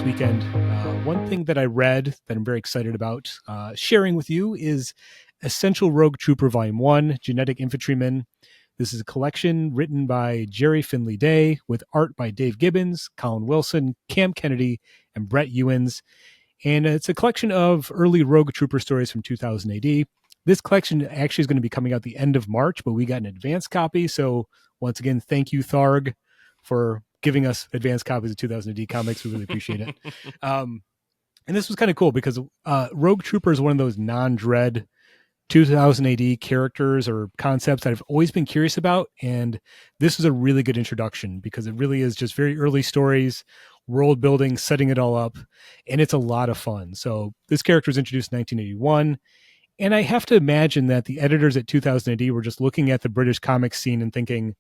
this weekend. One thing that I read that I'm very excited about sharing with you is Essential Rogue Trooper Volume 1, Genetic Infantryman. This is a collection written by Gerry Finley-Day with art by Dave Gibbons, Colin Wilson, Cam Kennedy, and Brett Ewins. And it's a collection of early Rogue Trooper stories from 2000 AD. This collection actually is going to be coming out the end of March, but we got an advance copy. So once again, thank you, Tharg, for giving us advanced copies of 2000 AD comics. We really appreciate it. And this was kind of cool because Rogue Trooper is one of those non-dread 2000 AD characters or concepts that I've always been curious about. And this is a really good introduction because it really is just very early stories, world building, setting it all up. And it's a lot of fun. So this character was introduced in 1981. And I have to imagine that the editors at 2000 AD were just looking at the British comic scene and thinking,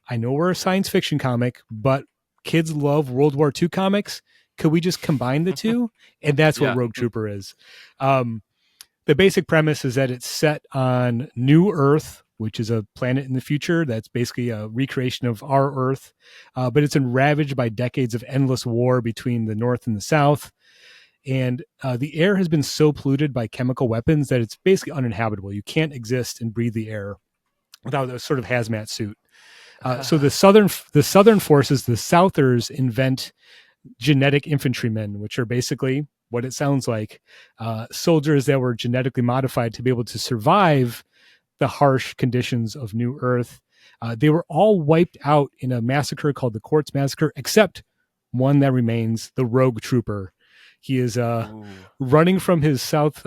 I know we're a science fiction comic, but kids love World War II comics. Could we just combine the two? And that's what Rogue Trooper is. The basic premise is that it's set on New Earth, which is a planet in the future. That's basically a recreation of our Earth. But it's been ravaged by decades of endless war between the North and the South. And the air has been so polluted by chemical weapons that it's basically uninhabitable. You can't exist and breathe the air without a sort of hazmat suit. So the southern forces, the Southers, invent genetic infantrymen, which are basically what it sounds like, soldiers that were genetically modified to be able to survive the harsh conditions of New Earth. They were all wiped out in a massacre called the Quartz Massacre, except one that remains, the Rogue Trooper. He is running from his South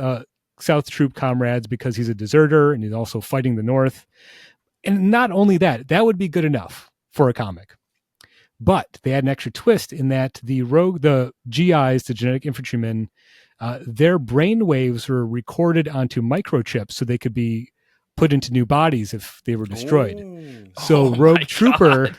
Troop comrades because he's a deserter and he's also fighting the North. And not only that, that would be good enough for a comic. But they had an extra twist in that the GIs, the genetic infantrymen, their brain waves were recorded onto microchips so they could be put into new bodies if they were destroyed. So Rogue Trooper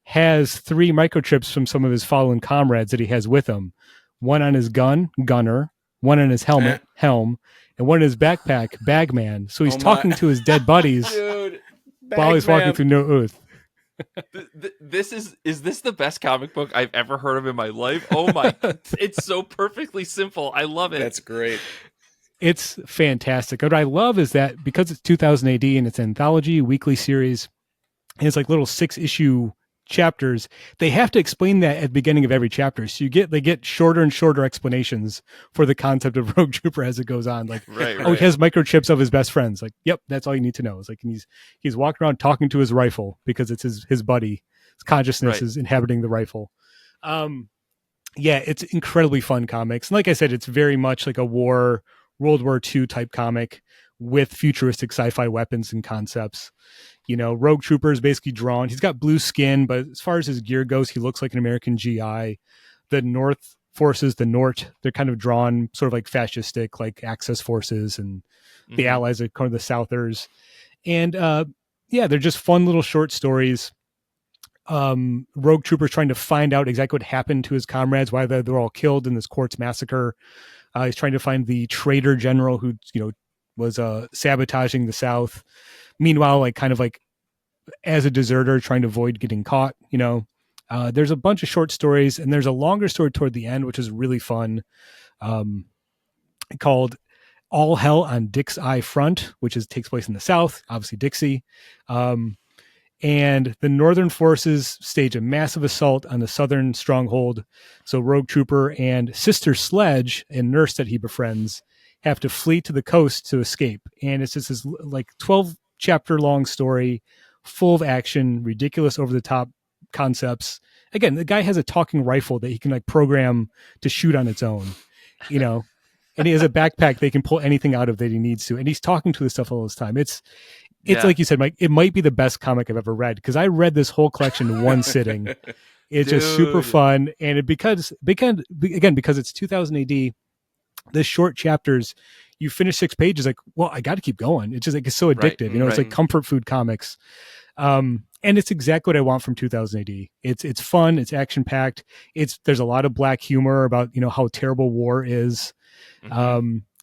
has 3 microchips from some of his fallen comrades that he has with him. One on his gunner, one on his helmet, helm, and one in his backpack, bagman. So he's talking to his dead buddies while he's walking through New Earth. Is this the best comic book I've ever heard of in my life? Oh my, it's so perfectly simple. I love it. That's great. It's fantastic. What I love is that because it's 2000 AD and it's an anthology weekly series, and it's like little 6-issue chapters, they have to explain that at the beginning of every chapter. So they get shorter and shorter explanations for the concept of Rogue Trooper as it goes on. Like, he has microchips of his best friends. Like, yep, that's all you need to know. It's like, and he's walking around talking to his rifle because it's his buddy. His consciousness is inhabiting the rifle. It's incredibly fun comics. And like I said, it's very much like a World War II type comic with futuristic sci-fi weapons and concepts. You know, Rogue Trooper is basically drawn. He's got blue skin, but as far as his gear goes, he looks like an American GI. The North forces, they're kind of drawn sort of like fascistic, like Axis forces, and the Allies are kind of the Southers. And they're just fun little short stories. Rogue Trooper's trying to find out exactly what happened to his comrades, why they're all killed in this Quartz Massacre. He's trying to find the traitor general who, was sabotaging the South. Meanwhile, as a deserter, trying to avoid getting caught. There's a bunch of short stories, and there's a longer story toward the end, which is really fun, called All Hell on Dick's Eye Front, which takes place in the South, obviously Dixie. And the Northern forces stage a massive assault on the Southern stronghold. So Rogue Trooper and Sister Sledge, a nurse that he befriends, have to flee to the coast to escape. And it's just this 12 chapter long story full of action, ridiculous over the top concepts. Again, the guy has a talking rifle that he can program to shoot on its own, and he has a backpack they can pull anything out of that he needs to. And he's talking to this stuff all this time. It's like you said, Mike, it might be the best comic I've ever read because I read this whole collection in one sitting. It's just super fun. And because it's 2000 AD, the short chapters, you finish 6 pages, I got to keep going. It's just it's so addictive. It's like comfort food comics. And it's exactly what I want from 2000 AD. It's fun. It's action packed. There's a lot of black humor about, how terrible war is.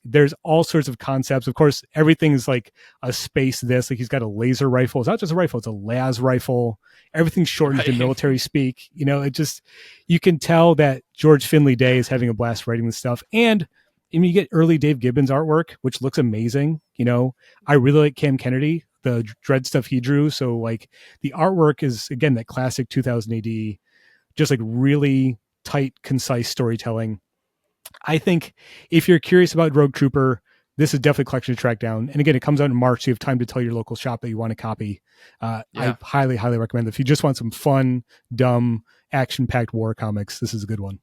There's all sorts of concepts. Of course, everything's like a space this. Like he's got a laser rifle. It's not just a rifle, it's a las rifle. Everything's shortened to military speak. It just, you can tell that George Finley-Day is having a blast writing this stuff. And I mean, you get early Dave Gibbons artwork, which looks amazing. I really like Cam Kennedy, the Dread stuff he drew. So like the artwork is, again, that classic 2000 AD, just like really tight, concise storytelling. I think if you're curious about Rogue Trooper, this is definitely a collection to track down. And again, it comes out in March, so you have time to tell your local shop that you want a copy. I highly, highly recommend it. If you just want some fun, dumb, action-packed war comics, this is a good one.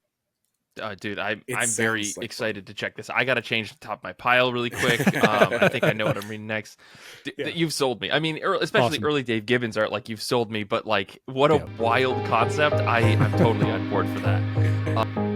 Dude, I'm very excited to check this. I got to change the top of my pile really quick. I think I know what I'm reading next. You've sold me. I mean, especially early Dave Gibbons art, like you've sold me. But like, what a wild concept! I'm totally on board for that.